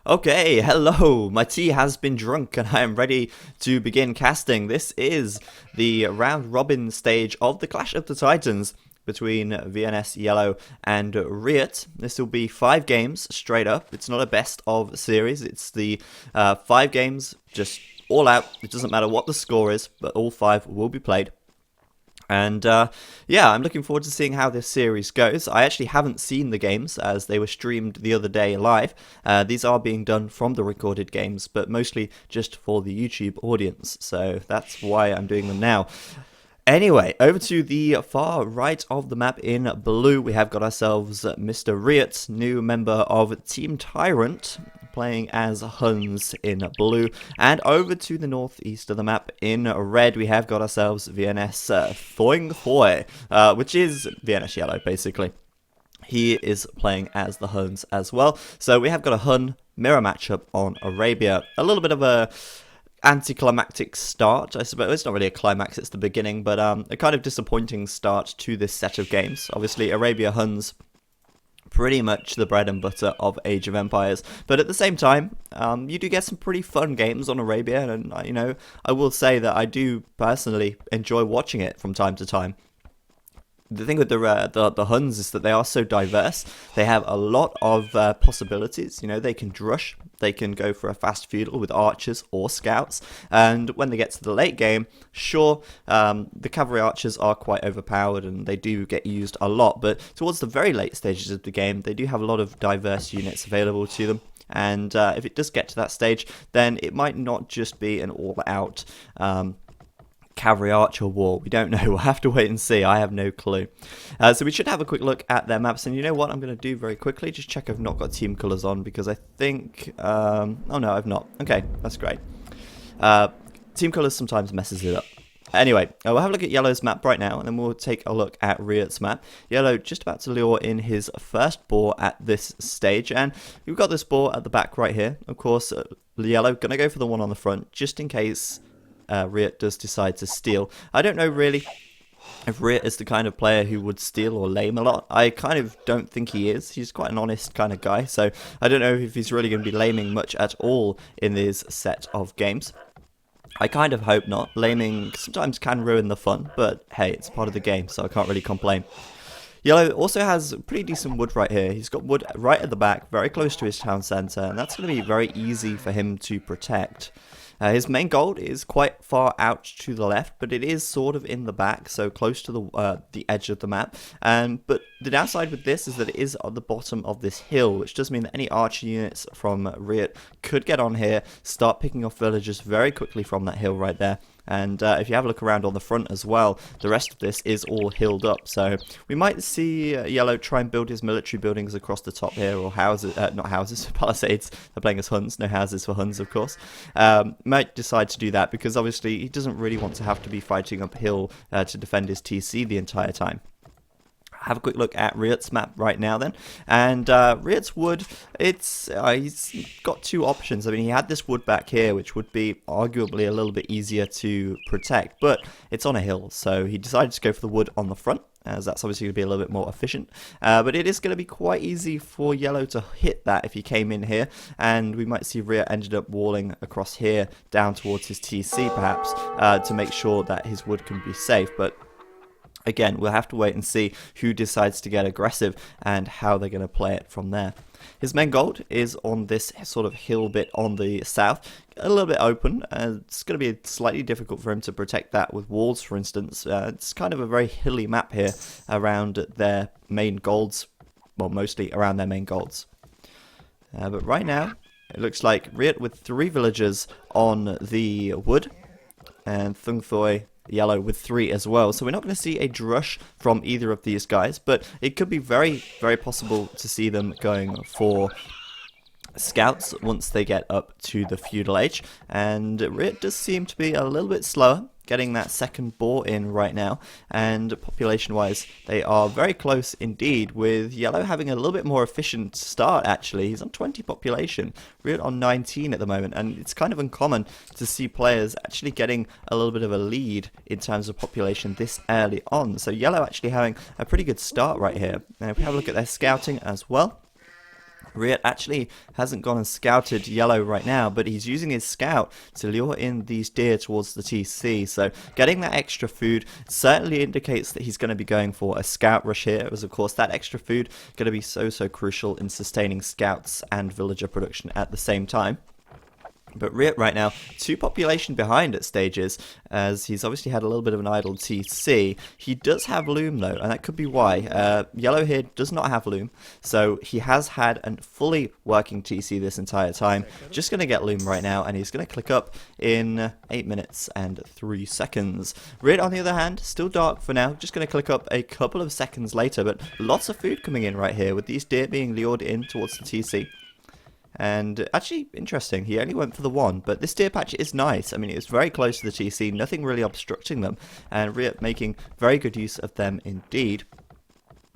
Okay, hello, my tea has been drunk and I am ready to begin casting. This is the round robin stage of the Clash of the Titans between VNS Yellow and Riot. This will be 5 games straight up. It's not a best of series, it's the 5 games just all out. It doesn't matter what the score is, but all 5 will be played. And yeah, I'm looking forward to seeing how this series goes. I actually haven't seen the games as they were streamed the other day live. These are being done from the recorded games, but mostly just for the YouTube audience. So that's why I'm doing them now. Anyway, over to the far right of the map in blue, we have got ourselves Mr. Riut, new member of Team Tyrant, playing as Huns in blue. And over to the northeast of the map in red, we have got ourselves VNS Thoing Thoy, which is VNS Yellow, basically. He is playing as the Huns as well. So we have got a Hun mirror matchup on Arabia. A little bit of a anticlimactic start, I suppose. It's not really a climax, it's the beginning, but a kind of disappointing start to this set of games. Obviously, Arabia Huns, pretty much the bread and butter of Age of Empires, but at the same time, you do get some pretty fun games on Arabia, and you know, I will say that I do personally enjoy watching it from time to time. The thing with the Huns is that they are so diverse. They have a lot of possibilities. You know, they can drush, they can go for a fast feudal with archers or scouts, and when they get to the late game, sure, the cavalry archers are quite overpowered and they do get used a lot, but towards the very late stages of the game, they do have a lot of diverse units available to them. And if it does get to that stage, then it might not just be an all-out cavalry archer war. We don't know. We'll have to wait and see. I have no clue. So we should have a quick look at their maps. And you know what I'm going to do very quickly? Just check I've not got team colours on, because I think... oh no, I've not. Okay, that's great. Team colours sometimes messes it up. Anyway, we'll have a look at Yellow's map right now, and then we'll take a look at Riot's map. Yellow just about to lure in his first boar at this stage, and we've got this boar at the back right here. Of course, Yellow going to go for the one on the front, just in case Riot does decide to steal. I don't know really if Riot is the kind of player who would steal or lame a lot. I kind of don't think he is. He's quite an honest kind of guy, so I don't know if he's really going to be laming much at all in this set of games. I kind of hope not. Laming sometimes can ruin the fun, but hey, it's part of the game, so I can't really complain. Yellow also has pretty decent wood right here. He's got wood right at the back, very close to his town centre, and that's going to be very easy for him to protect. His main gold is quite far out to the left, but it is sort of in the back, so close to the edge of the map. But the downside with this is that it is at the bottom of this hill, which does mean that any archer units from Riot could get on here, start picking off villagers very quickly from that hill right there. And if you have a look around on the front as well, the rest of this is all hilled up. So we might see Yellow try and build his military buildings across the top here, or houses, not houses, palisades. They're playing as Huns, no houses for Huns, of course. Might decide to do that because obviously he doesn't really want to have to be fighting uphill to defend his TC the entire time. Have a quick look at Riot's map right now then, and Riot's wood, he's got 2 options. I mean, he had this wood back here, which would be arguably a little bit easier to protect, but it's on a hill, so he decided to go for the wood on the front, as that's obviously going to be a little bit more efficient, but it is going to be quite easy for Yellow to hit that if he came in here, and we might see Riot ended up walling across here down towards his TC perhaps, to make sure that his wood can be safe. But again, we'll have to wait and see who decides to get aggressive and how they're going to play it from there. His main gold is on this sort of hill bit on the south, a little bit open. It's going to be slightly difficult for him to protect that with walls, for instance. It's kind of a very hilly map here around their main golds, well, mostly around their main golds. But right now, it looks like Riot with 3 villagers on the wood, and Thoing Thoy Yellow with 3 as well. So we're not going to see a drush from either of these guys, but it could be very, very possible to see them going for scouts once they get up to the feudal age. And Riot does seem to be a little bit slower getting that second boar in right now, and population wise they are very close indeed, with Yellow having a little bit more efficient start. Actually, he's on 20 population, Riot on 19 at the moment, and it's kind of uncommon to see players actually getting a little bit of a lead in terms of population this early on. So Yellow actually having a pretty good start right here. Now if we have a look at their scouting as well, Riut actually hasn't gone and scouted yellow right now, but he's using his scout to lure in these deer towards the TC. So getting that extra food certainly indicates that he's going to be going for a scout rush here, as of course that extra food going to be so crucial in sustaining scouts and villager production at the same time. But Riut right now, 2 population behind at stages, as he's obviously had a little bit of an idle TC. He does have Loom though, and that could be why. Yellow here does not have Loom, so he has had a fully working TC this entire time. Just going to get Loom right now, and he's going to click up in 8 minutes and 3 seconds. Riut on the other hand, still dark for now, just going to click up a couple of seconds later, but lots of food coming in right here, with these deer being lured in towards the TC. And actually, interesting, he only went for the 1, but this deer patch is nice. I mean, it's very close to the TC, nothing really obstructing them, and Riut making very good use of them indeed.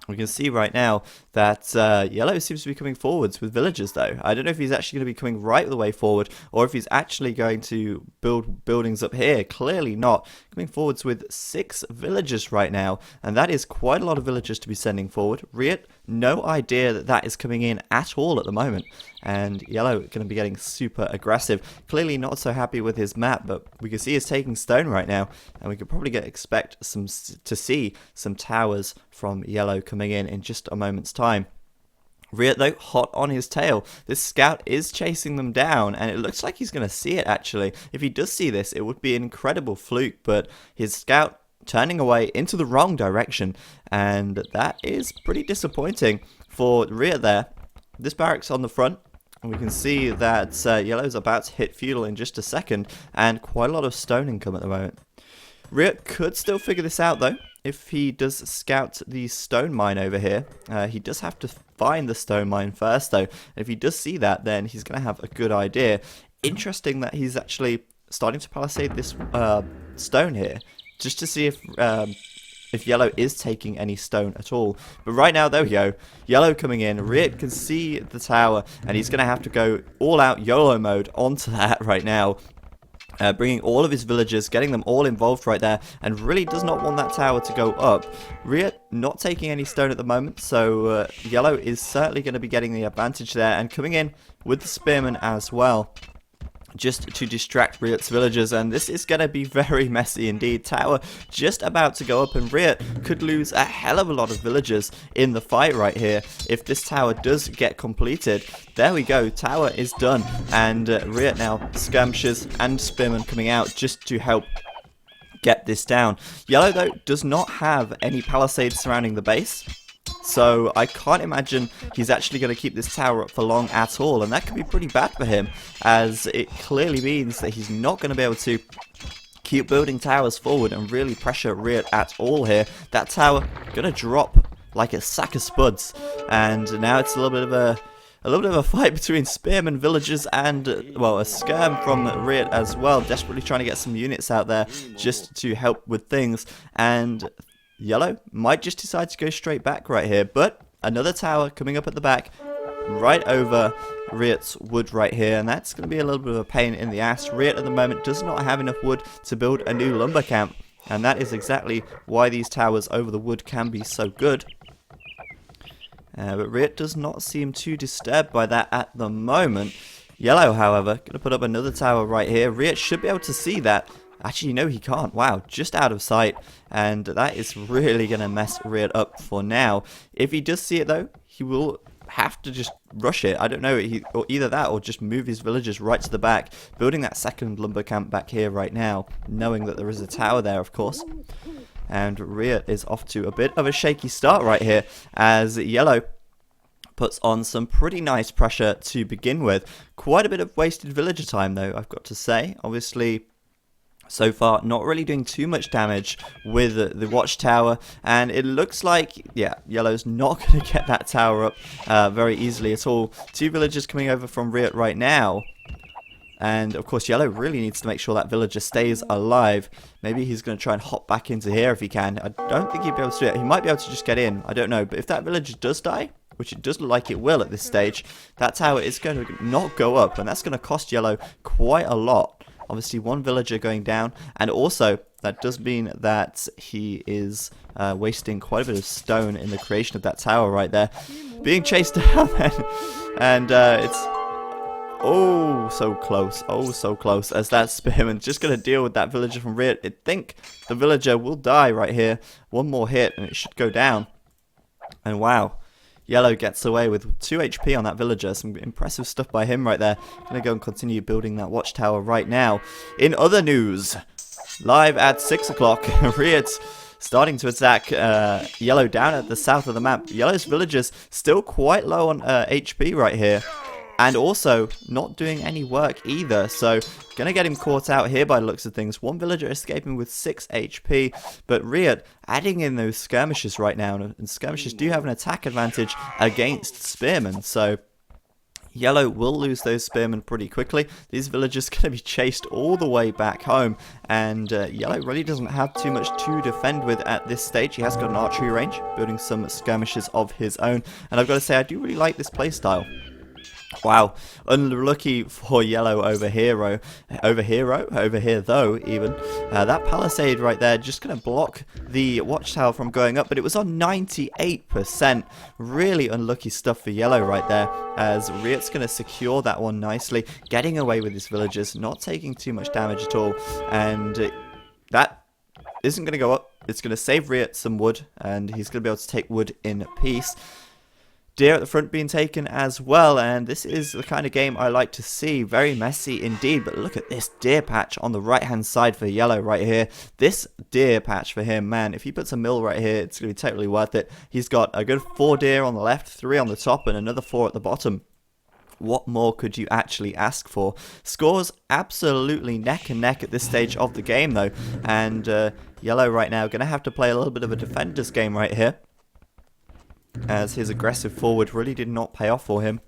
We can see right now that yellow seems to be coming forwards with villagers though. I don't know if he's actually going to be coming right the way forward, or if he's actually going to build buildings up here. Clearly not. Coming forwards with 6 villagers right now, and that is quite a lot of villagers to be sending forward. Riut, no idea that that is coming in at all at the moment, and yellow going to be getting super aggressive. Clearly not so happy with his map, but we can see he's taking stone right now, and we could probably expect to see some towers from yellow coming in just a moment's time. Riut though, hot on his tail. This scout is chasing them down, and it looks like he's going to see it actually. If he does see this, it would be an incredible fluke, but his scout turning away into the wrong direction, and that is pretty disappointing for Riut there. This barracks on the front, and we can see that yellow's about to hit Feudal in just a second, and quite a lot of stone income at the moment. Riut could still figure this out though. If he does scout the stone mine over here, he does have to find the stone mine first though. And if he does see that, then he's going to have a good idea. Interesting that he's actually starting to palisade this stone here, just to see if yellow is taking any stone at all. But right now, there we go. Yellow coming in. Riut can see the tower, and he's going to have to go all out YOLO mode onto that right now. Bringing all of his villagers, getting them all involved right there, and really does not want that tower to go up. Riut not taking any stone at the moment, so yellow is certainly going to be getting the advantage there, and coming in with the spearmen as well, just to distract Riut's villagers, and this is going to be very messy indeed. Tower just about to go up, and Riut could lose a hell of a lot of villagers in the fight right here if this tower does get completed. There we go, tower is done, and Riut now skirmishers and spearmen coming out just to help get this down. Yellow though does not have any palisades surrounding the base, so I can't imagine he's actually going to keep this tower up for long at all, and that could be pretty bad for him, as it clearly means that he's not going to be able to keep building towers forward and really pressure Riut at all here. That tower going to drop like a sack of spuds, and now it's a little bit of a fight between spearmen, villagers, and, well, a skirm from Riut as well, desperately trying to get some units out there just to help with things, and yellow might just decide to go straight back right here, but another tower coming up at the back, right over Riut's wood right here, and that's going to be a little bit of a pain in the ass. Riut at the moment does not have enough wood to build a new lumber camp, and that is exactly why these towers over the wood can be so good. But Riut does not seem too disturbed by that at the moment. Yellow, however, going to put up another tower right here. Riut should be able to see that. Actually, no, he can't. Wow, just out of sight. And that is really going to mess Riut up for now. If he does see it, though, he will have to just rush it. I don't know, or either that or just move his villagers right to the back, building that second lumber camp back here right now, knowing that there is a tower there, of course. And Riut is off to a bit of a shaky start right here, as yellow puts on some pretty nice pressure to begin with. Quite a bit of wasted villager time, though, I've got to say. Obviously, so far, not really doing too much damage with the watchtower, and it looks like, yeah, yellow's not going to get that tower up very easily at all. 2 villagers coming over from Riut right now, and of course yellow really needs to make sure that villager stays alive. Maybe he's going to try and hop back into here if he can. I don't think he'd be able to do it. He might be able to just get in, I don't know, but if that villager does die, which it does look like it will at this stage, that tower is going to not go up, and that's going to cost yellow quite a lot. Obviously, 1 villager going down, and also that does mean that he is wasting quite a bit of stone in the creation of that tower right there. Being chased down then And it's... Oh, so close. Oh, so close. As that spearman just going to deal with that villager from Riut. I think the villager will die right here. One more hit and it should go down. And wow. Yellow gets away with 2 HP on that villager. Some impressive stuff by him right there. Going to go and continue building that watchtower right now. In other news, live at 6 o'clock, Riut starting to attack Yellow down at the south of the map. Yellow's villagers still quite low on HP right here. And also, not doing any work either, so gonna get him caught out here by the looks of things. One villager escaping with 6 HP, but Riut adding in those skirmishes right now, and skirmishes do have an attack advantage against spearmen, so Yellow will lose those spearmen pretty quickly. These villagers gonna be chased all the way back home, and Yellow really doesn't have too much to defend with at this stage. He has got an archery range, building some skirmishes of his own, and I've got to say, I do really like this playstyle. Wow, unlucky for Yellow over here though, even. That palisade right there just going to block the watchtower from going up, but it was on 98%. Really unlucky stuff for Yellow right there, as Riut's going to secure that one nicely, getting away with his villagers, not taking too much damage at all, and that isn't going to go up. It's going to save Riut some wood, and he's going to be able to take wood in peace. Deer at the front being taken as well, and this is the kind of game I like to see. Very messy indeed, but look at this deer patch on the right hand side for Yellow right here. This deer patch for him, man, if he puts a mill right here, it's going to be totally worth it. He's got a good 4 deer on the left, 3 on the top, and another 4 at the bottom. What more could you actually ask for? Scores absolutely neck and neck at this stage of the game though, and Yellow right now going to have to play a little bit of a defender's game right here, as his aggressive forward really did not pay off for him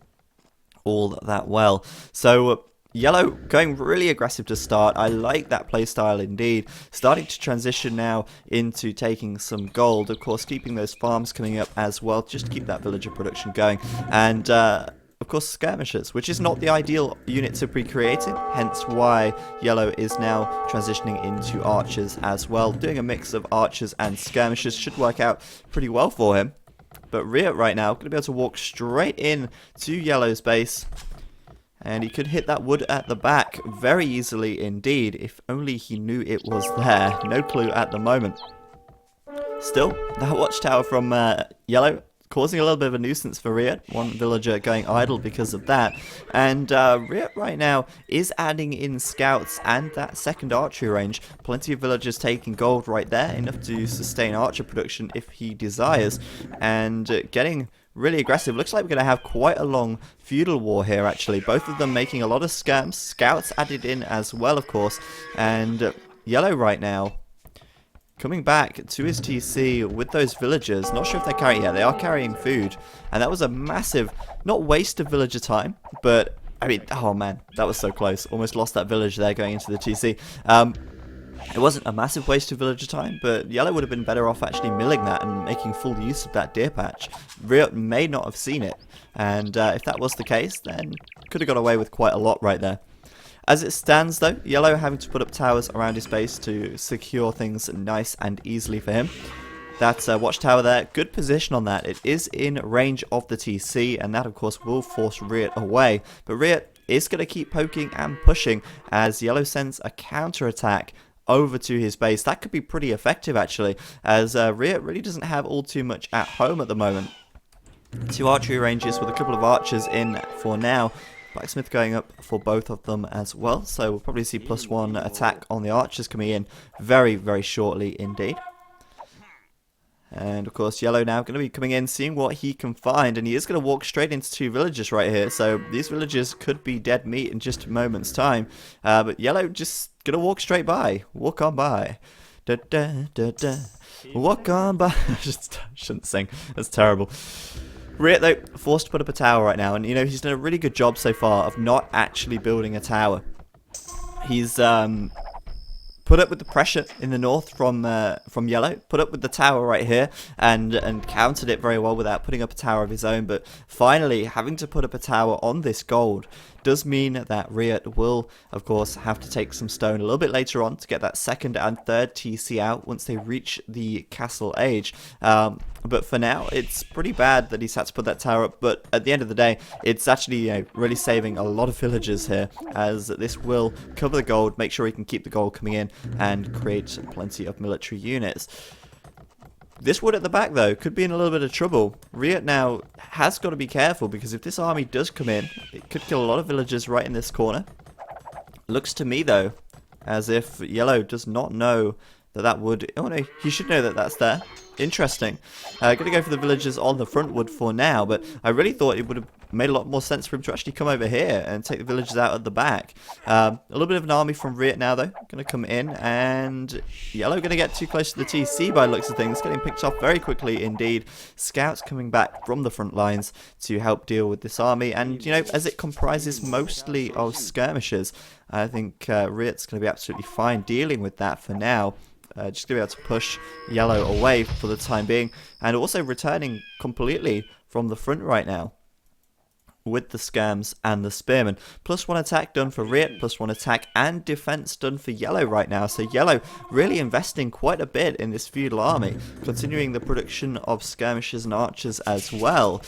all that well. So Yellow going really aggressive to start. I like that playstyle indeed. Starting to transition now into taking some gold. Of course, keeping those farms coming up as well, just to keep that villager production going. And of course, skirmishers, which is not the ideal unit to be creating, hence why Yellow is now transitioning into archers as well. Doing a mix of archers and skirmishers should work out pretty well for him. But Riut right now going to be able to walk straight in to Yellow's base, and he could hit that wood at the back very easily indeed, if only he knew it was there. No clue at the moment. Still, that watchtower from Yellow causing a little bit of a nuisance for Riut. One villager going idle because of that. And Riut right now is adding in scouts and that second archery range. Plenty of villagers taking gold right there, enough to sustain archer production if he desires. And getting really aggressive. Looks like we're going to have quite a long feudal war here actually. Both of them making a lot of scams. Scouts added in as well, of course. And Yellow right now coming back to his TC with those villagers. Not sure if they're carrying... Yeah, they are carrying food. And that was a massive, not waste of villager time, but, I mean, oh man, that was so close. Almost lost that village there going into the TC. It wasn't a massive waste of villager time, but Yellow would have been better off actually milling that and making full use of that deer patch. Riut may not have seen it, and if that was the case, then could have got away with quite a lot right there. As it stands though, Yellow having to put up towers around his base to secure things nice and easily for him. That watchtower there, good position on that. It is in range of the TC, and that of course will force Riut away. But Riut is going to keep poking and pushing as Yellow sends a counter-attack over to his base. That could be pretty effective actually, as Riut really doesn't have all too much at home at the moment. 2 archery ranges with a couple of archers in for now. Blacksmith going up for both of them as well, so we'll probably see +1 attack on the archers coming in very, very shortly indeed. And of course Yellow now going to be coming in, seeing what he can find, and he is going to walk straight into 2 villagers right here, so these villagers could be dead meat in just a moment's time. But Yellow just going to walk straight by, walk on by. Da, da, da, da. Walk on by. I just shouldn't sing, that's terrible. Riut though, forced to put up a tower right now, and you know, he's done a really good job so far of not actually building a tower. He's put up with the pressure in the north from Yellow, put up with the tower right here, and countered it very well without putting up a tower of his own, but finally having to put up a tower on this gold does mean that Riut will, of course, have to take some stone a little bit later on to get that second and third TC out once they reach the castle age. But for now, it's pretty bad that he's had to put that tower up, but at the end of the day, it's actually really saving a lot of villagers here, as this will cover the gold, make sure he can keep the gold coming in, and create plenty of military units. This wood at the back, though, could be in a little bit of trouble. Riut now has got to be careful, because if this army does come in, it could kill a lot of villagers right in this corner. Looks to me, though, as if Yellow does not know that would... Oh, no, he should know that that's there. Interesting. Gonna go for the villagers on the front wood for now, but I really thought it would have made a lot more sense for him to actually come over here and take the villagers out at the back. A little bit of an army from Riut now, though. Gonna come in, and Yellow gonna get too close to the TC by the looks of things. Getting picked off very quickly indeed. Scouts coming back from the front lines to help deal with this army, and, you know, as it comprises mostly of skirmishers, I think Riut's gonna be absolutely fine dealing with that for now. Just going to be able to push Yellow away for the time being, and also returning completely from the front right now with the scams and the spearmen. +1 attack done for Riut, +1 attack and defense done for Yellow right now. So Yellow really investing quite a bit in this feudal army, continuing the production of skirmishers and archers as well.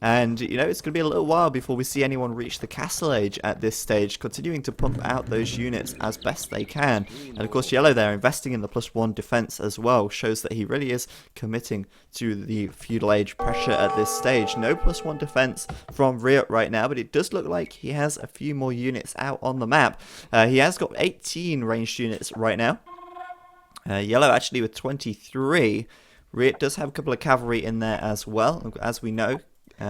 And, you know, it's going to be a little while before we see anyone reach the castle age at this stage, continuing to pump out those units as best they can. And, of course, Yellow there investing in the +1 defense as well shows that he really is committing to the feudal age pressure at this stage. No +1 defense from Riut right now, but it does look like he has a few more units out on the map. He has got 18 ranged units right now. Yellow actually with 23. Riut does have a couple of cavalry in there as well, as we know.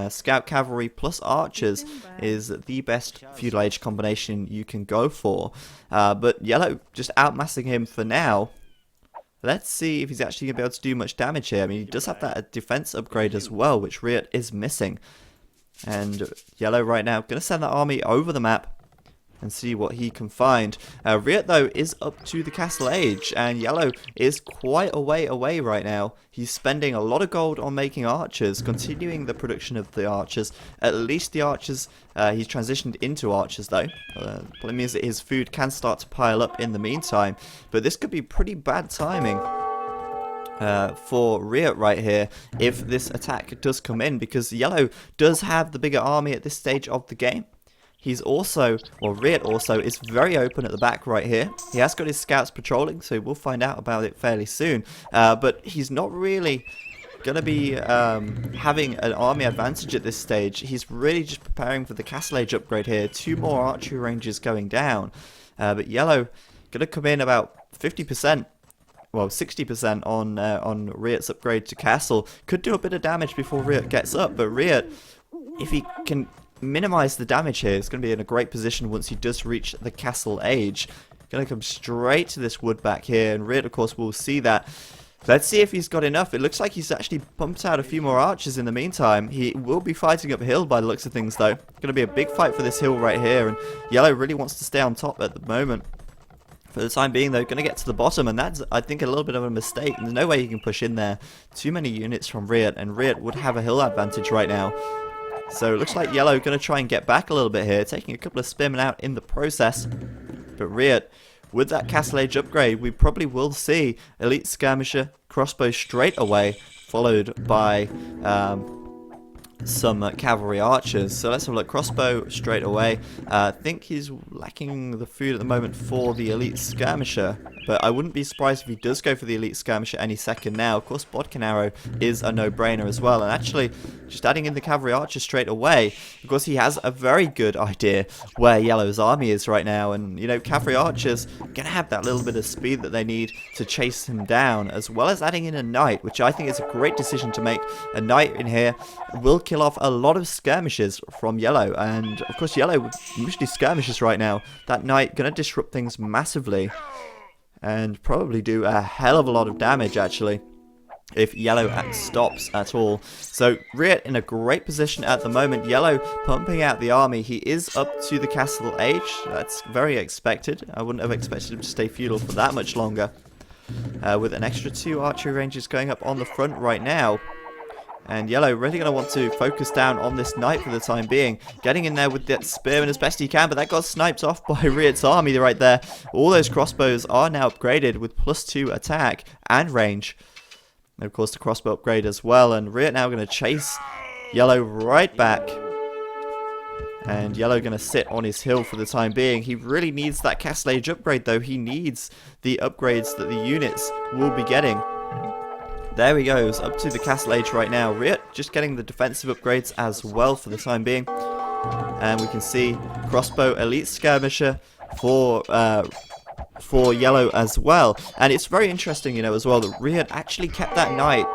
Scout cavalry plus archers is the best feudal age combination you can go for. But Yellow just outmassing him for now. Let's see if he's actually going to be able to do much damage here. I mean, he does have that defense upgrade as well, which Riut is missing. And Yellow right now going to send that army over the map and see what he can find. Riut, though, is up to the castle age, and Yellow is quite a way away right now. He's spending a lot of gold on making archers, continuing the production of the archers. At least the archers, he's transitioned into archers, though. But it means that his food can start to pile up in the meantime. But this could be pretty bad timing for Riut right here if this attack does come in, because Yellow does have the bigger army at this stage of the game. He's also, or Riut also, is very open at the back right here. He has got his scouts patrolling, so we'll find out about it fairly soon. But he's not really going to be having an army advantage at this stage. He's really just preparing for the castle age upgrade here. 2 more archery ranges going down. But Yellow going to come in about 50%. Well, 60% on Riut's upgrade to castle. Could do a bit of damage before Riut gets up, but Riut, if he can minimize the damage here, it's going to be in a great position once he does reach the castle age. Going to come straight to this wood back here, and Riut, of course, will see that. Let's see if he's got enough. It looks like he's actually pumped out a few more archers in the meantime. He will be fighting uphill by the looks of things, though. Going to be a big fight for this hill right here, and Yellow really wants to stay on top at the moment. For the time being, though, going to get to the bottom, and that's, I think, a little bit of a mistake. There's no way you can push in there. Too many units from Riut, and Riut would have a hill advantage right now. So it looks like Yellow going to try and get back a little bit here, taking a couple of spearmen out in the process. But Riut, with that castle age upgrade, we probably will see elite skirmisher crossbow straight away, followed by some cavalry archers. So let's have a look. Crossbow straight away. I think he's lacking the food at the moment for the elite skirmisher, but I wouldn't be surprised if he does go for the elite skirmisher any second now. Of course, bodkin arrow is a no-brainer as well, and actually just adding in the cavalry archer straight away, because he has a very good idea where Yellow's army is right now, and, you know, cavalry archers gonna have that little bit of speed that they need to chase him down, as well as adding in a knight, which I think is a great decision to make. A knight in here will kill off a lot of skirmishes from Yellow, and of course Yellow usually skirmishes right now. That knight gonna disrupt things massively and probably do a hell of a lot of damage actually if Yellow stops at all. So Riut in a great position at the moment. Yellow pumping out the army. He is up to the castle age. That's very expected. I wouldn't have expected him to stay feudal for that much longer. With an extra 2 archery ranges going up on the front right now. And Yellow really going to want to focus down on this knight for the time being. Getting in there with that spearman as best he can, but that got sniped off by Riut's army right there. All those crossbows are now upgraded with +2 attack and range. And of course the crossbow upgrade as well. And Riut now going to chase Yellow right back. And Yellow going to sit on his hill for the time being. He really needs that castle age upgrade though. He needs the upgrades that the units will be getting. There he goes, up to the castle age right now. Riut just getting the defensive upgrades as well for the time being. And we can see crossbow elite skirmisher for Yellow as well. And it's very interesting, you know, as well, that Riut actually kept that knight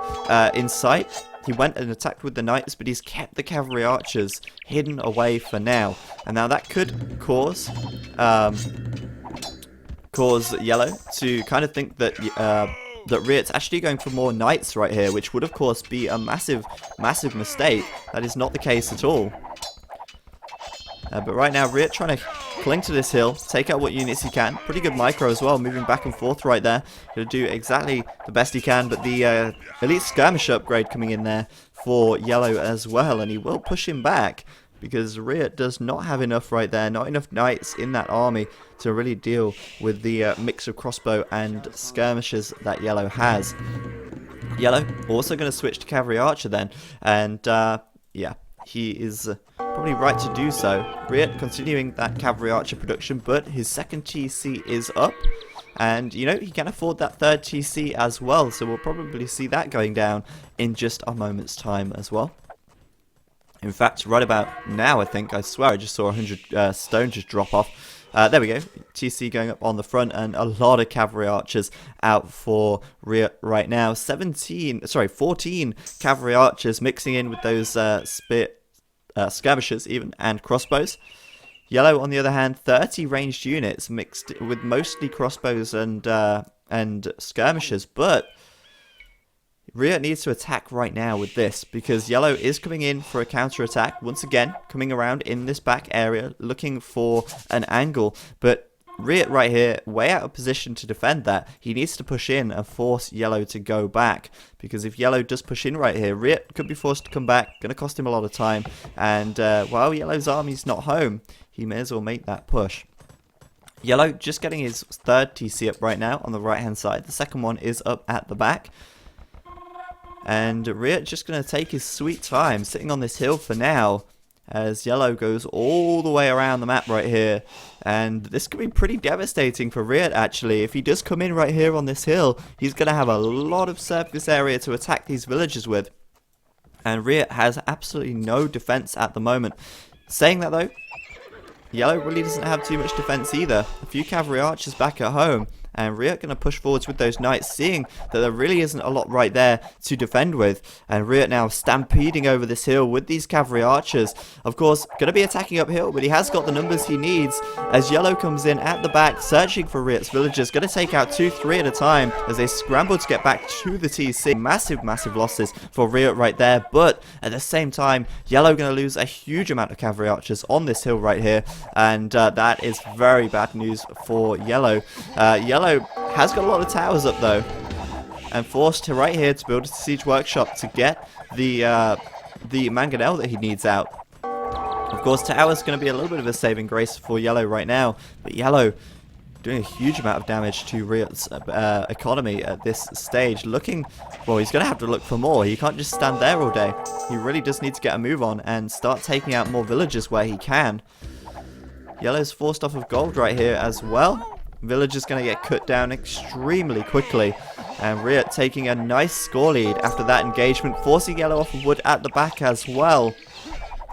in sight. He went and attacked with the knights, but he's kept the cavalry archers hidden away for now. And now that could cause Yellow to kind of think that that Riut's actually going for more knights right here, which would of course be a massive mistake. That is not the case at all. But right now Riut trying to cling to this hill, take out what units he can. Pretty good micro as well, moving back and forth right there. Going to do exactly the best he can, but the elite skirmisher upgrade coming in there for Yellow as well, and he will push him back because Riut does not have enough right there, not enough knights in that army to really deal with the mix of crossbow and skirmishers that Yellow has. Yellow also going to switch to cavalry archer then, and yeah, he is probably right to do so. Riut continuing that cavalry archer production, but his second TC is up, and you know, he can afford that third TC as well, so we'll probably see that going down in just a moment's time as well. In fact, right about now, I think, I swear I just saw 100 stone just drop off. There we go, TC going up on the front, and a lot of cavalry archers out for Riut right now. 14 cavalry archers mixing in with those skirmishers even, and crossbows. Yellow, on the other hand, 30 ranged units mixed with mostly crossbows and skirmishers, but Riut needs to attack right now with this, because Yellow is coming in for a counter-attack, once again, coming around in this back area, looking for an angle, but Riut right here, way out of position to defend that. He needs to push in and force Yellow to go back, because if Yellow does push in right here, Riut could be forced to come back, going to cost him a lot of time, and while Yellow's army's not home, he may as well make that push. Yellow just getting his third TC up right now on the right hand side, the second one is up at the back. And Riut just going to take his sweet time sitting on this hill for now, as Yellow goes all the way around the map right here. And this could be pretty devastating for Riut actually. If he does come in right here on this hill, he's going to have a lot of surface area to attack these villages with. And Riut has absolutely no defense at the moment. Saying that though, Yellow really doesn't have too much defense either. A few cavalry archers back at home. And Riut going to push forwards with those knights, seeing that there really isn't a lot right there to defend with. And Riut now stampeding over this hill with these cavalry archers. Of course, going to be attacking uphill, but he has got the numbers he needs. As Yellow comes in at the back, searching for Riut's villagers. Going to take out 2-3 at a time as they scramble to get back to the TC. Massive losses for Riut right there. But at the same time, Yellow going to lose a huge amount of cavalry archers on this hill right here. And that is very bad news for Yellow. Yellow has got a lot of towers up though, and forced to right here to build a siege workshop to get the mangonel that he needs out. Of course, towers going to be a little bit of a saving grace for Yellow right now, but Yellow doing a huge amount of damage to Riut's economy at this stage. Looking, well, he's going to have to look for more. He can't just stand there all day. He really does need to get a move on and start taking out more villages where he can. Yellow's forced off of gold right here as well. Villagers going to get cut down extremely quickly, and Riut taking a nice score lead after that engagement, forcing Yellow off of wood at the back as well.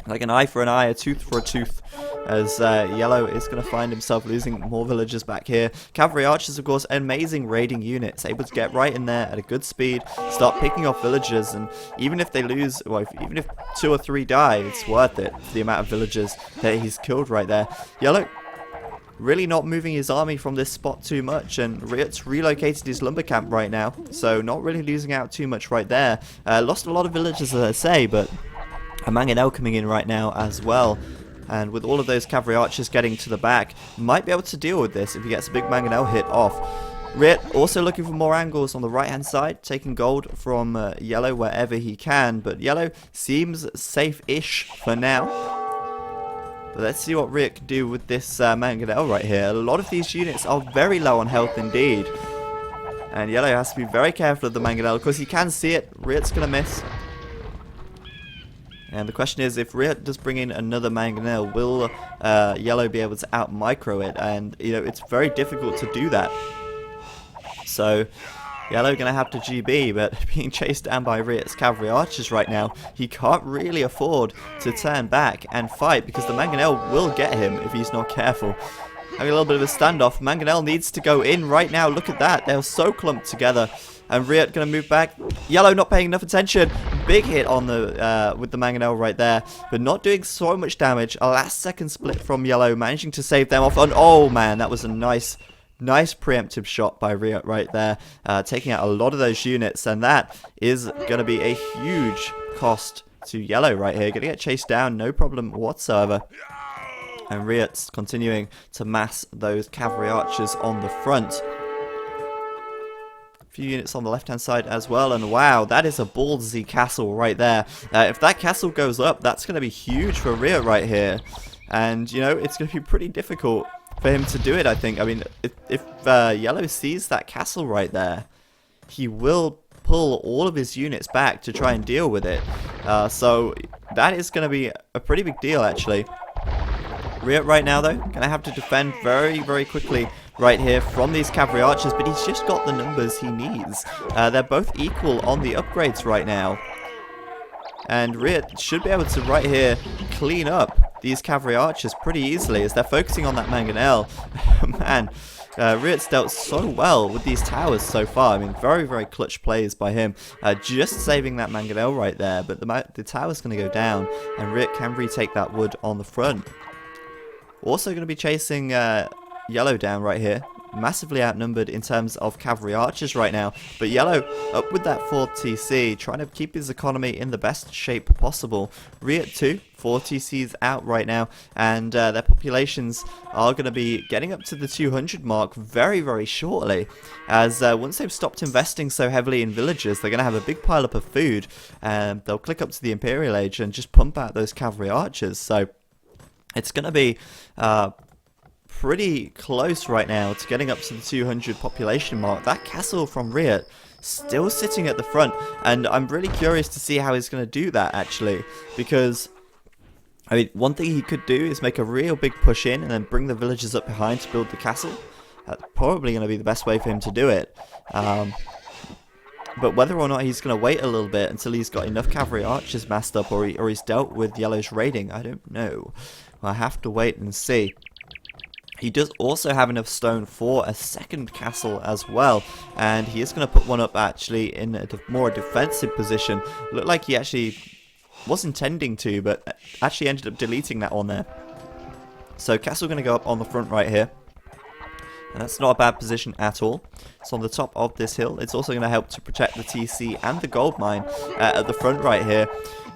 Like an eye for an eye, a tooth for a tooth, as Yellow is going to find himself losing more villagers back here. Cavalry archers, of course, amazing raiding units, able to get right in there at a good speed, start picking off villagers, and even if they lose, well, even if 2 or 3 die, it's worth it for the amount of villagers that he's killed right there. Yellow really not moving his army from this spot too much, and Riut's relocated his lumber camp right now, so not really losing out too much right there. Lost a lot of villagers, as I say, but a mangonel coming in right now as well. And with all of those cavalry archers getting to the back, might be able to deal with this if he gets a big mangonel hit off. Riut also looking for more angles on the right-hand side, taking gold from Yellow wherever he can, but Yellow seems safe-ish for now. But let's see what Riut can do with this Mangonel right here. A lot of these units are very low on health indeed. And Yellow has to be very careful of the Mangonel because he can see it. Riut's going to miss. And the question is, if Riut does bring in another Mangonel, will Yellow be able to out-micro it? And, you know, it's very difficult to do that. So, Yellow going to have to GB, but being chased down by Riut's cavalry archers right now, he can't really afford to turn back and fight because the Mangonel will get him if he's not careful. Having a little bit of a standoff. Mangonel needs to go in right now. Look at that. They're so clumped together. And Riut going to move back. Yellow not paying enough attention. Big hit on the with the Mangonel right there. But not doing so much damage. A last second split from Yellow. Managing to save them off. And oh man, that was a nice preemptive shot by Riut right there. Taking out a lot of those units. And that is going to be a huge cost to Yellow right here. Going to get chased down. No problem whatsoever. And Riut's continuing to mass those cavalry archers on the front. A few units on the left-hand side as well. And wow, that is a ballsy castle right there. If that castle goes up, that's going to be huge for Riut right here. And, you know, it's going to be pretty difficult for him to do it, I think. I mean, if Yellow sees that castle right there, he will pull all of his units back to try and deal with it. So that is going to be a pretty big deal, actually. Riut right now, though, going to have to defend very, very quickly right here from these cavalry archers, but he's just got the numbers he needs. They're both equal on the upgrades right now. And Riut should be able to, right here, clean up these cavalry archers pretty easily as they're focusing on that Mangonel. Man, Riut's dealt so well with these towers so far. I mean, very, very clutch plays by him. Just saving that Mangonel right there, but the tower's going to go down, and Riut can retake that wood on the front. Also going to be chasing Yellow down right here. Massively outnumbered in terms of cavalry archers right now. But Yellow up with that 4 TC, trying to keep his economy in the best shape possible. Riut too, 4 TCs out right now. And their populations are going to be getting up to the 200 mark very, very shortly. As once they've stopped investing so heavily in villagers, they're going to have a big pile up of food. And they'll click up to the Imperial Age and just pump out those cavalry archers. So it's going to be pretty close right now to getting up to the 200 population mark. That castle from Riut still sitting at the front, and I'm really curious to see how he's going to do that, actually, because I mean, one thing he could do is make a real big push in and then bring the villagers up behind to build the castle. That's probably going to be the best way for him to do it. But whether or not he's going to wait a little bit until he's got enough cavalry archers massed up, or he's dealt with Yellow's raiding, I don't know. I'll have to wait and see. He does also have enough stone for a second castle as well, and he is going to put one up actually in a more defensive position. Looked like he actually was intending to, but actually ended up deleting that one there. So castle going to go up on the front right here, and that's not a bad position at all. It's on the top of this hill. It's also going to help to protect the TC and the gold mine at the front right here.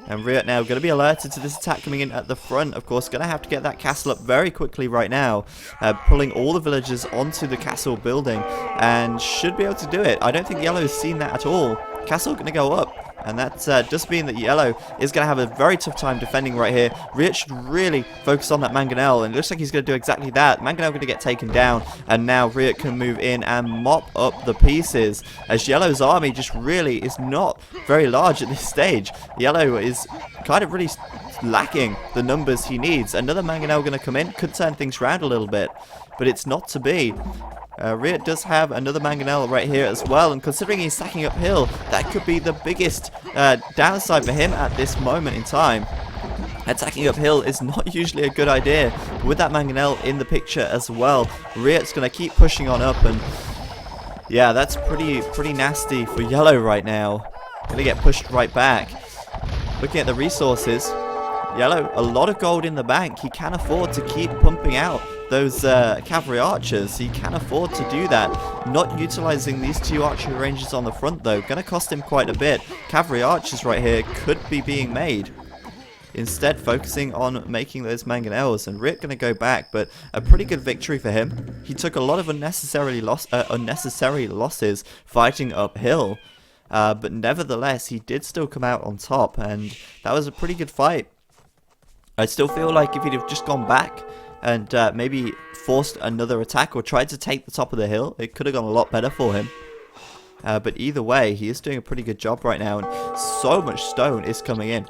And Riut now going to be alerted to this attack coming in at the front. Of course, going to have to get that castle up very quickly right now. Pulling all the villagers onto the castle building. And should be able to do it. I don't think Yellow has seen that at all. Castle going to go up. And that does mean that Yellow is going to have a very tough time defending right here. Riut should really focus on that Mangonel, and it looks like he's going to do exactly that. Mangonel going to get taken down, and now Riut can move in and mop up the pieces, as Yellow's army just really is not very large at this stage. Yellow is kind of really lacking the numbers he needs. Another Mangonel going to come in, could turn things around a little bit, but it's not to be. Riut does have another Mangonel right here as well, and considering he's sacking uphill, that could be the biggest downside for him at this moment in time. Attacking uphill is not usually a good idea. With that Mangonel in the picture as well, Riut's going to keep pushing on up, and yeah, that's pretty nasty for Yellow right now. Going to get pushed right back. Looking at the resources, Yellow, a lot of gold in the bank. He can afford to keep pumping out those cavalry archers. He can afford to do that. Not utilizing these two archery ranges on the front, though, going to cost him quite a bit. Cavalry archers right here could be being made. instead focusing on making those mangonels. And Riut going to go back, but a pretty good victory for him. He took a lot of unnecessary losses fighting uphill, but nevertheless, he did still come out on top, and that was a pretty good fight. I still feel like if he'd have just gone back and maybe forced another attack or tried to take the top of the hill, it could have gone a lot better for him. But either way, he is doing a pretty good job right now, and so much stone is coming in.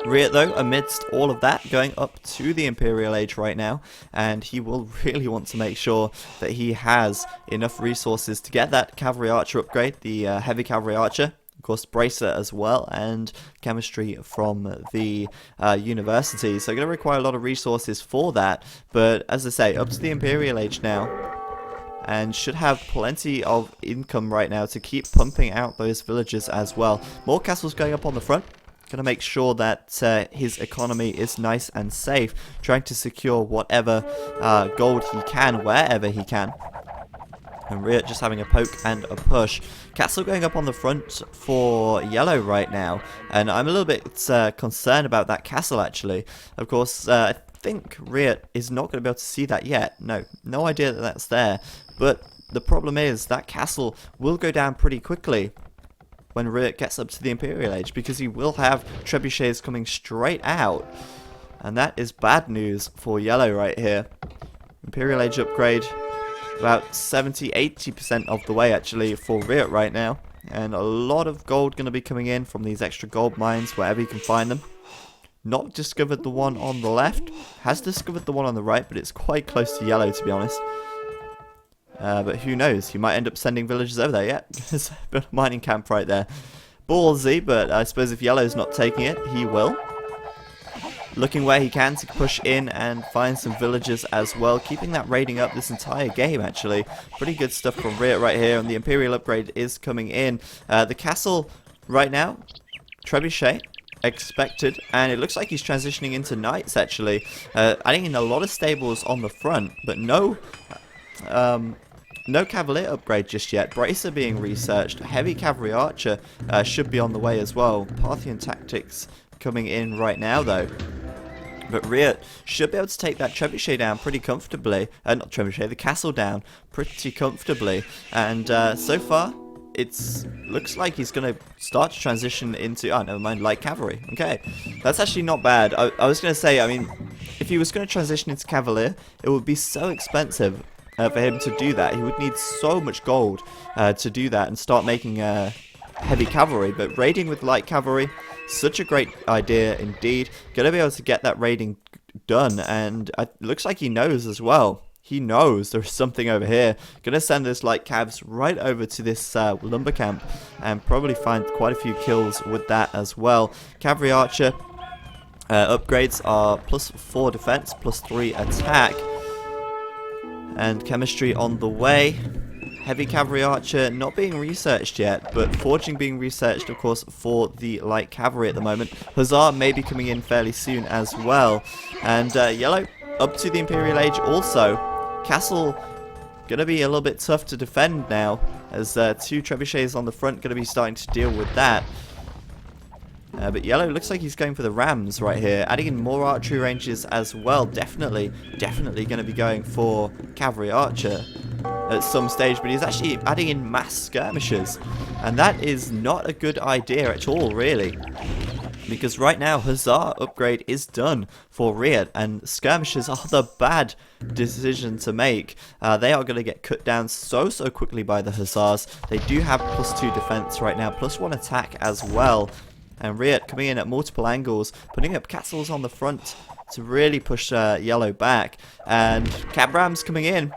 Riut, though, amidst all of that, going up to the Imperial Age right now, and he will really want to make sure that he has enough resources to get that Cavalry Archer upgrade, the Heavy Cavalry Archer, of course, Bracer as well, and chemistry from the university. So going to require a lot of resources for that, but as I say, up to the Imperial Age now, and should have plenty of income right now to keep pumping out those villages as well. More castles going up on the front. Going to make sure that his economy is nice and safe. Trying to secure whatever gold he can, wherever he can. And Riut just having a poke and a push. Castle going up on the front for yellow right now. And I'm a little bit concerned about that castle, actually. Of course, I think Riut is not going to be able to see that yet. No idea that that's there. But the problem is that castle will go down pretty quickly when Riut gets up to the Imperial Age, because he will have trebuchets coming straight out. And that is bad news for yellow right here. Imperial Age upgrade about 70-80% of the way actually for Riut right now. And a lot of gold going to be coming in from these extra gold mines wherever you can find them. Not discovered the one on the left, has discovered the one on the right, but it's quite close to yellow, to be honest. But who knows, he might end up sending villagers over there. Yeah, there's a mining camp right there. Ballsy, but I suppose if yellow's not taking it, he will. Looking where he can to push in and find some villagers as well. Keeping that raiding up this entire game, actually. Pretty good stuff from Riut right here, and the Imperial upgrade is coming in. The castle right now, trebuchet expected, and it looks like he's transitioning into knights, actually. Adding in a lot of stables on the front, but no Cavalier upgrade just yet. Bracer being researched. Heavy Cavalry Archer should be on the way as well. Parthian Tactics coming in right now, though. But Riut should be able to take that trebuchet down pretty comfortably. Not trebuchet, the castle down pretty comfortably. And so far, looks like he's going to start to transition into... Oh, never mind, light cavalry. Okay, that's actually not bad. I was going to say, I mean, if he was going to transition into Cavalier, it would be so expensive for him to do that. He would need so much gold to do that and start making heavy cavalry. But raiding with light cavalry, such a great idea indeed. Gonna be able to get that raiding done, and it looks like he knows as well. He knows there's something over here. Gonna send those light cavs right over to this lumber camp and probably find quite a few kills with that as well. Cavalry Archer upgrades are +4 defense, +3 attack. And chemistry on the way. Heavy Cavalry Archer not being researched yet, but forging being researched, of course, for the light cavalry at the moment. Hussar may be coming in fairly soon as well. And yellow up to the Imperial Age also. Castle gonna be a little bit tough to defend now, as 2 trebuchets on the front gonna be starting to deal with that. But yellow looks like he's going for the rams right here, adding in more archery ranges as well. Definitely going to be going for Cavalry Archer at some stage, but he's actually adding in mass skirmishers, and that is not a good idea at all, really. Because right now, Hussar upgrade is done for Riut, and skirmishers are the bad decision to make. They are going to get cut down so quickly by the Hussars. They do have +2 defense right now, +1 attack as well. And Riut coming in at multiple angles, putting up castles on the front to really push yellow back. And Cabrams coming in.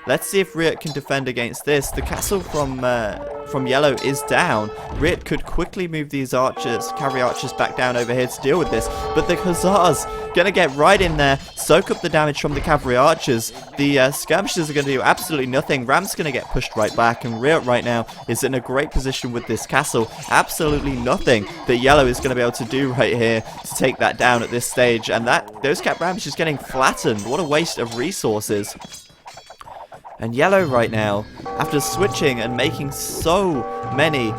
Let's see if Riut can defend against this. The castle from yellow is down. Riut could quickly move these archers, cavalry archers, back down over here to deal with this. But the Hussars gonna get right in there, soak up the damage from the cavalry archers. The skirmishers are gonna do absolutely nothing. Ram's gonna get pushed right back, and Riut right now is in a great position with this castle. Absolutely nothing that yellow is gonna be able to do right here to take that down at this stage. And those cap rams just getting flattened. What a waste of resources. And yellow right now, after switching and making so many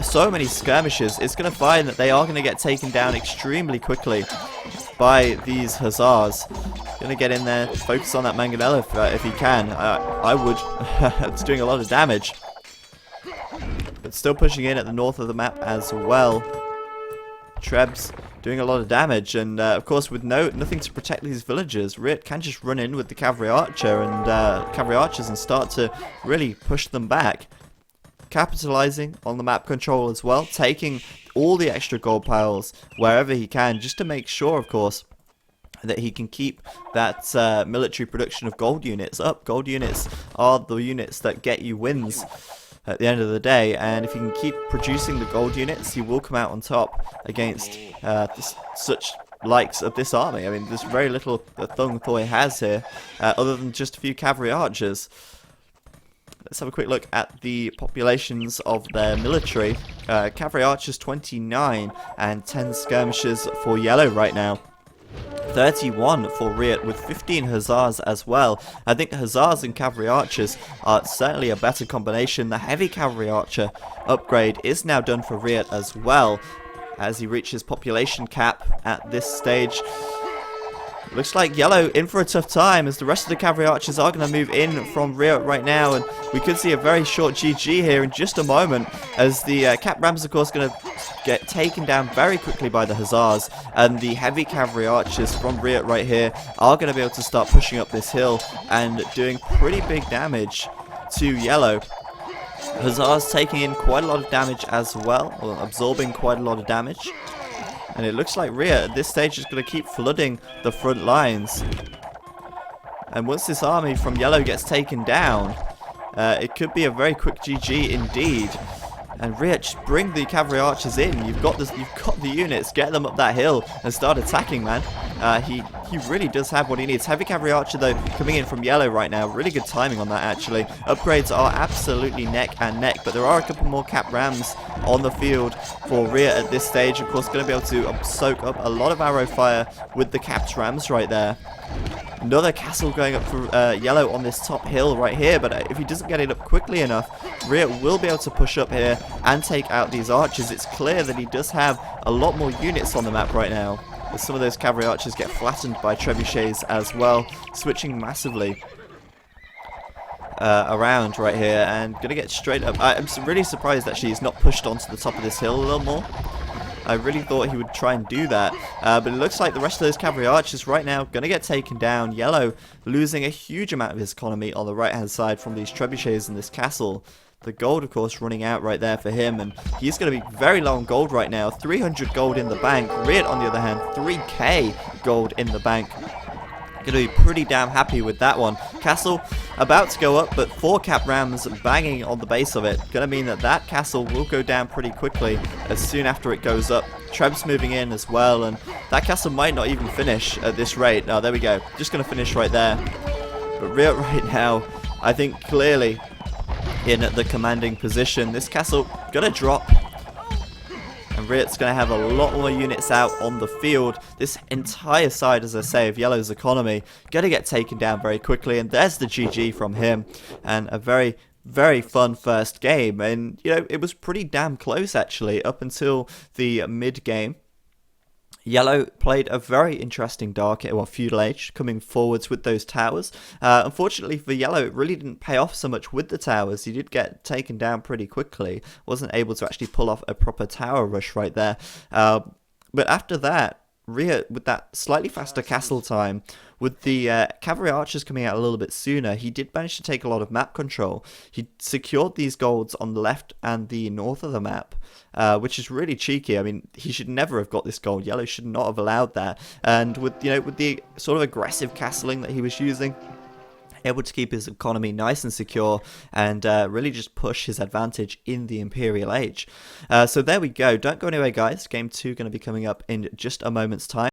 so many skirmishes, it's going to find that they are going to get taken down extremely quickly by these hussars. Going to get in there, focus on that mangonel if he can. I would. It's doing a lot of damage. But still pushing in at the north of the map as well. Trebs doing a lot of damage, and of course with nothing to protect these villagers, Riut can just run in with the cavalry archers and start to really push them back. Capitalizing on the map control as well, taking all the extra gold piles wherever he can, just to make sure, of course, that he can keep that military production of gold units up. Gold units are the units that get you wins at the end of the day, and if he can keep producing the gold units, he will come out on top against such likes of this army. I mean, there's very little that Thung Thoi has here, other than just a few cavalry archers. Let's have a quick look at the populations of their military. Cavalry archers 29 and 10 skirmishers for yellow right now. 31 for Riut with 15 hussars as well. I think hussars and cavalry archers are certainly a better combination. The heavy cavalry archer upgrade is now done for Riut as well, as he reaches population cap at this stage. Looks like yellow in for a tough time, as the rest of the cavalry archers are going to move in from Riut right now, and we could see a very short GG here in just a moment, as the cap rams of course going to get taken down very quickly by the hussars, and the heavy cavalry archers from Riut right here are going to be able to start pushing up this hill and doing pretty big damage to yellow. Hussars taking in quite a lot of damage as well, or absorbing quite a lot of damage. And it looks like Riut at this stage is going to keep flooding the front lines. And once this army from yellow gets taken down, it could be a very quick GG indeed. And Riut, just bring the cavalry archers in. You've got the units. Get them up that hill and start attacking, man. He really does have what he needs. Heavy cavalry archer though coming in from yellow right now. Really good timing on that actually. Upgrades are absolutely neck and neck, but there are a couple more cap rams on the field for Riut at this stage. Of course, going to be able to soak up a lot of arrow fire with the capped rams right there. Another castle going up for yellow on this top hill right here, but if he doesn't get it up quickly enough, Riut will be able to push up here and take out these archers. It's clear that he does have a lot more units on the map right now, as some of those cavalry archers get flattened by trebuchets as well, switching massively around right here, and gonna get straight up. I'm really surprised actually he's not pushed onto the top of this hill a little more. I really thought he would try and do that, but it looks like the rest of those cavalry archers right now going to get taken down. Yellow losing a huge amount of his economy on the right hand side from these trebuchets in this castle. The gold of course running out right there for him, and he's going to be very low on gold right now. 300 gold in the bank. Riut on the other hand, 3k gold in the bank. Going to be pretty damn happy with that one. Castle about to go up, but 4 cap rams banging on the base of it. Going to mean that that castle will go down pretty quickly as soon after it goes up. Trebs moving in as well, and that castle might not even finish at this rate. Oh, there we go. Just going to finish right there. But Riut right now, I think clearly in the commanding position. This castle going to drop. And Riut's going to have a lot more units out on the field. This entire side, as I say, of yellow's economy going to get taken down very quickly. And there's the GG from him. And a very, very fun first game. And, you know, it was pretty damn close, actually, up until the mid-game. Yellow played a very interesting feudal age, coming forwards with those towers. Unfortunately for yellow, it really didn't pay off so much with the towers. He did get taken down pretty quickly. Wasn't able to actually pull off a proper tower rush right there. But after that, Riut, with that slightly faster castle time, with the cavalry archers coming out a little bit sooner, he did manage to take a lot of map control. He secured these golds on the left and the north of the map, which is really cheeky. I mean, he should never have got this gold. Yellow should not have allowed that. And with the sort of aggressive castling that he was using, able to keep his economy nice and secure and really just push his advantage in the Imperial Age. So there we go. Don't go anywhere, guys. Game 2 going to be coming up in just a moment's time.